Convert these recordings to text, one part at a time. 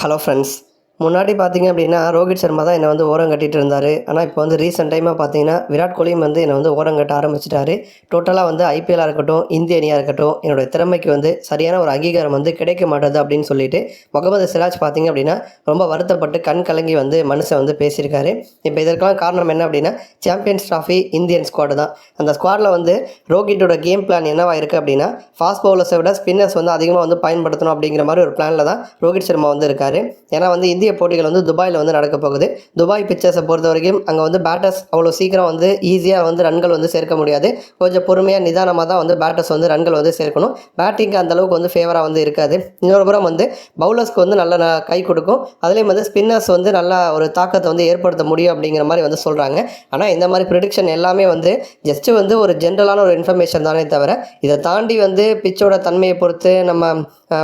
Hello friends. முன்னாடி பார்த்தீங்க அப்படின்னா, ரோஹித் சர்மா தான் என்னை வந்து ஓரங்கட்டிட்டு இருந்தார். ஆனால் இப்போ வந்து ரீசெண்ட் டைமாக பார்த்தீங்கன்னா, விராட் கோலியும் வந்து என்னை வந்து ஓரங்கட்ட ஆரம்பிச்சிட்டாரு. டோட்டலாக வந்து ஐபிஎல்லாக இருக்கட்டும், இந்திய அணியாக இருக்கட்டும், என்னுடைய திறமைக்கு வந்து சரியான ஒரு அங்கீகாரம் வந்து கிடைக்க மாட்டேது அப்படின்னு சொல்லிட்டு, முகமது சிராஜ் பார்த்தீங்க அப்படின்னா, ரொம்ப வருத்தப்பட்டு கண் கலங்கி வந்து மனுஷன் வந்து பேசியிருக்காரு. இப்போ இதற்கெல்லாம் காரணம் என்ன அப்படின்னா, சாம்பியன்ஸ் ட்ராஃபி இந்தியன் ஸ்குவாடு தான். அந்த ஸ்குவாடில் வந்து ரோஹிட்டோட கேம் பிளான் என்னவா இருக்குது அப்படின்னா, ஃபாஸ்ட் பவுலர்ஸை விட ஸ்பின்னர்ஸ் வந்து அதிகமாக வந்து பயன்படுத்தணும் அப்படிங்கிற மாதிரி ஒரு பிளானில் தான் ரோஹித் சர்மா வந்து இருக்கார். ஏன்னா வந்து இந்திய போட்டிகள் வந்து துபாயில் வந்து நடக்க போகுது. துபாய் பிச்சர்ஸை பொறுத்த வரைக்கும் அங்கே வந்து பேட்டர்ஸ் அவ்வளோ சீக்கிரம் வந்து ஈஸியாக வந்து ரன்கள் வந்து சேர்க்க முடியாது. கொஞ்சம் பொறுமையாக நிதானமாக தான் வந்து பேட்டர்ஸ் வந்து ரன்கள் வந்து சேர்க்கணும். பேட்டிங்க்கு அந்தளவுக்கு வந்து ஃபேவராக வந்து இருக்காது. இன்னொரு புறம் வந்து பவுலர்ஸ்க்கு வந்து நல்ல கை கொடுக்கும். அதுலேயும் வந்து ஸ்பின்னர்ஸ் வந்து நல்லா ஒரு தாக்கத்தை வந்து ஏற்படுத்த முடியும் அப்படிங்கிற மாதிரி வந்து சொல்கிறாங்க. ஆனால் இந்த மாதிரி ப்ரிடிக்ஷன் எல்லாமே வந்து ஜஸ்ட்டு வந்து ஒரு ஜென்ரலான ஒரு இன்ஃபர்மேஷன் தானே தவிர, இதை தாண்டி வந்து பிச்சோட தன்மையை பொறுத்து நம்ம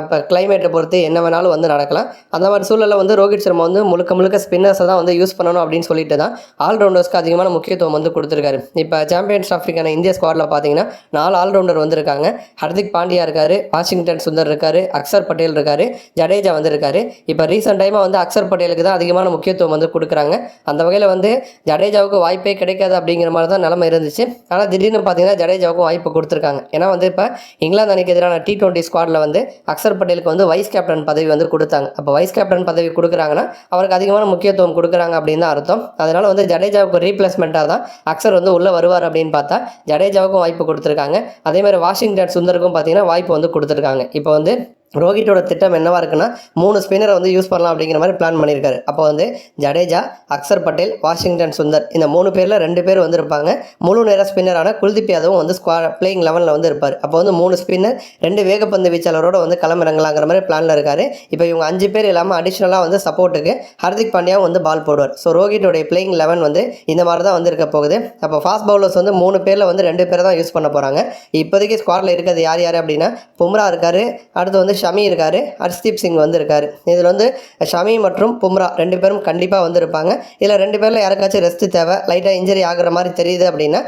இப்போ கிளைமேட்டை பொறுத்து என்ன வேணாலும் வந்து நடக்கலாம். அந்த மாதிரி சூழலில் வந்து ரோஹித் சர்மா வந்து முழுக்க ஸ்பின்னர்ஸை தான் வந்து யூஸ் பண்ணணும் அப்படின்னு சொல்லிட்டு தான் ஆல்ரவுண்டர்ஸ்க்கு அதிகமான முக்கியத்துவம் வந்து கொடுத்துருக்காரு. இப்போ சாம்பியன்ஸ் ட்ராஃபிக்கான இந்திய ஸ்குவாடில் பார்த்தீங்கன்னா 4 ஆல்ரவுண்டர் வந்திருக்காங்க. ஹர்திக் பாண்டியா இருக்கார், வாஷிங்டன் சுந்தர் இருக்கார், அக்சர் பட்டேல் இருக்கார், ஜடேஜா வந்து இருக்கார். இப்போ ரீசெண்ட் டைமாக வந்து அக்சர் பட்டேலுக்கு தான் அதிகமான முக்கியத்துவம் வந்து கொடுக்குறாங்க. அந்த வகையில் வந்து ஜடேஜாவுக்கு வாய்ப்பே கிடைக்காது அப்படிங்கிற மாதிரி தான் நிலைமை இருந்துச்சு. ஆனால் திடீர்னு பார்த்தீங்கன்னா ஜடேஜாவுக்கும் வாய்ப்பு கொடுத்துருக்காங்க. ஏன்னா வந்து இப்போ இங்கிலாந்து அணிக்கு எதிரான T20 ஸ்குவாடில் வந்து அக்சர் பட்டேலுக்கு வந்து வைஸ் கேப்டன் பதவி வந்து கொடுத்தாங்க. அப்போ வைஸ் கேப்டன் பதவி கொடுக்குறாங்கன்னா அவருக்கு அதிகமான முக்கியத்துவம் கொடுக்குறாங்க அப்படின்னு தான் அர்த்தம். அதனால் வந்து ஜடேஜாவுக்கு ரீப்ளேஸ்மெண்ட்டாக தான் அக்சர் வந்து உள்ளே வருவார் அப்படின்னு பார்த்தா ஜடேஜாவுக்கும் வாய்ப்பு கொடுத்துருக்காங்க. அதேமாதிரி வாஷிங்டன் சுந்தருக்கும் பார்த்தீங்கன்னா வாய்ப்பு வந்து கொடுத்துருக்காங்க. இப்போ வந்து ரோஹிட்டோட திட்டம் என்னவாக இருக்குன்னா 3 ஸ்பின்னரை வந்து யூஸ் பண்ணலாம் அப்படிங்கிற மாதிரி பிளான் பண்ணியிருக்காரு. அப்போ வந்து ஜடேஜா, அக்சர் பட்டேல், வாஷிங்டன் சுந்தர் இந்த 3 பேரில் 2 பேர் வந்து இருப்பாங்க. முழு நேர ஸ்பின்னரான குல்தீப் யாதவும் வந்து பிளேயிங் 11ல் வந்து இருப்பார். அப்போ வந்து 3 ஸ்பின்னர் 2 வேகப்பந்து வீச்சாளரோட வந்து களமிறங்கலாங்கிற மாதிரி பிளானில் இருக்கார். இப்போ இவங்க 5 பேர் இல்லாமல் அடிஷ்னலாக வந்து சப்போர்ட்டுக்கு ஹர்திக் பாண்டியாவும் வந்து பால் போடுவார். ஸோ ரோஹிட்டோடைய பிளேயிங் 11 வந்து இந்த மாதிரி தான் வந்து இருக்க போகுது. அப்போ ஃபாஸ்ட் பவுலர்ஸ் வந்து 3 பேரில் வந்து 2 பேரை தான் யூஸ் பண்ண போகிறாங்க. இப்போதைக்கு ஸ்குவாடில் இருக்கிறது யார் அப்படின்னா பும்ரா இருக்கார், அடுத்து வந்து ஷமி இருக்கார், ஹர்ஷ்தீப் சிங் வந்து இருக்கார். இதில் வந்து ஷமி மற்றும் பும்ரா 2 பேரும் கண்டிப்பாக வந்து இருப்பாங்க. இதில் 2 பேரில் யாருக்காச்சும் ரெஸ்ட் தேவை, லைட்டாக இன்ஜரி ஆகிற மாதிரி தெரியுது அப்படின்னா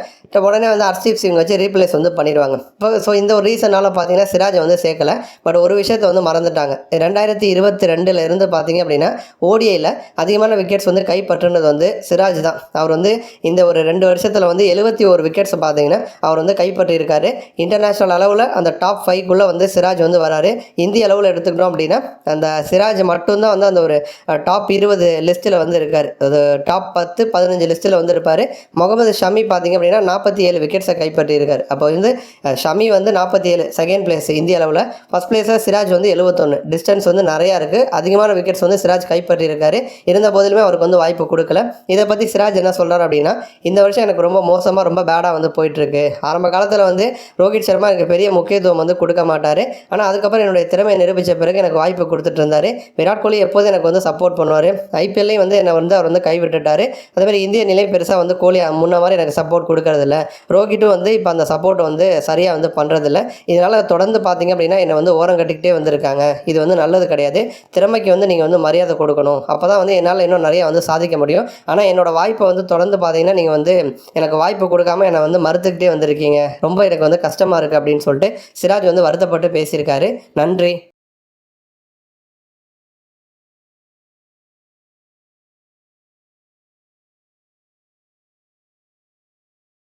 உடனே வந்து ஹர்ஷ்தீப் சிங் வச்சு ரீப்ளேஸ் வந்து பண்ணிடுவாங்க. இப்போ ஸோ இந்த ஒரு ரீசனால் பார்த்தீங்கன்னா சிராஜை வந்து சேர்க்கலை. பட் ஒரு விஷயத்தை வந்து மறந்துட்டாங்க. 2022 இருந்து பார்த்தீங்க அப்படின்னா ஓடிஐயில் அதிகமான விக்கெட்ஸ் வந்து கைப்பற்றுனது வந்து சிராஜ் தான். அவர் வந்து இந்த ஒரு 2 வருஷத்தில் வந்து 71 விக்கெட்ஸ் பார்த்தீங்கன்னா அவர் வந்து கைப்பற்றியிருக்காரு. இன்டர்நேஷ்னல் அளவில் அந்த டாப் 5க்குள்ளே வந்து சிராஜ் வந்து வராரு. இந்திய அளவில் எடுத்துக்கிட்டோம் அப்படின்னா அந்த சிராஜ் மட்டும்தான் வந்து அந்த ஒரு டாப் 20 லிஸ்ட்டில் வந்து இருக்கார். அது டாப் 10-15 லிஸ்ட்டில் வந்து இருப்பார். முகமது ஷமி பார்த்தீங்க அப்படின்னா 47 விக்கெட்ஸை கைப்பற்றியிருக்கார். அப்போ வந்து ஷமி வந்து 47 செகண்ட் பிளேஸ் இந்திய அளவில், ஃபஸ்ட் பிளேஸாக சிராஜ் வந்து 71. டிஸ்டன்ஸ் வந்து நிறையா இருக்குது. அதிகமான விக்கெட்ஸ் வந்து சிராஜ் கைப்பற்றியிருக்காரு. இருந்த போதிலுமே அவருக்கு வந்து வாய்ப்பு கொடுக்கல. இதை பற்றி சிராஜ் என்ன சொல்கிறார் அப்படின்னா, இந்த வருஷம் எனக்கு ரொம்ப மோசமாக ரொம்ப பேடாக வந்து போயிட்டுருக்கு. ஆரம்ப காலத்தில் வந்து ரோஹித் சர்மா எனக்கு பெரிய முக்கியத்துவம் வந்து கொடுக்க மாட்டார். ஆனால் அதுக்கப்புறம் என்னுடைய திறமை நிரூபித்த பிறகு எனக்கு வாய்ப்பு கொடுத்துட்டு இருந்தார். விராட் கோலி எப்போதும் எனக்கு வந்து சப்போர்ட் பண்ணுவார். ஐபிஎல்லையும் வந்து என்னை வந்து அவர் வந்து கைவிட்டுட்டார். அதேமாதிரி இந்திய நிலை பெருசாக வந்து கோலி முன்ன மாதிரி எனக்கு சப்போர்ட் கொடுக்கறதில்ல. ரோஹிட்டும் வந்து இப்போ அந்த சப்போர்ட் வந்து சரியாக வந்து பண்ணுறதில்ல. இதனால் தொடர்ந்து பார்த்தீங்க அப்படின்னா என்னை வந்து ஓரம் கட்டிக்கிட்டே வந்திருக்காங்க. இது வந்து நல்லது கிடையாது. திறமைக்கு வந்து நீங்கள் வந்து மரியாதை கொடுக்கணும். அப்போ தான் வந்து என்னால் இன்னும் நிறையா வந்து சாதிக்க முடியும். ஆனால் என்னோடய வாய்ப்பை வந்து தொடர்ந்து பார்த்தீங்கன்னா நீங்கள் வந்து எனக்கு வாய்ப்பு கொடுக்காம என்னை வந்து மறுத்துக்கிட்டே வந்திருக்கீங்க. ரொம்ப எனக்கு வந்து கஷ்டமாக இருக்குது அப்படின்னு சொல்லிட்டு சிராஜ் வந்து வருத்தப்பட்டு பேசியிருக்காரு. நன்றி.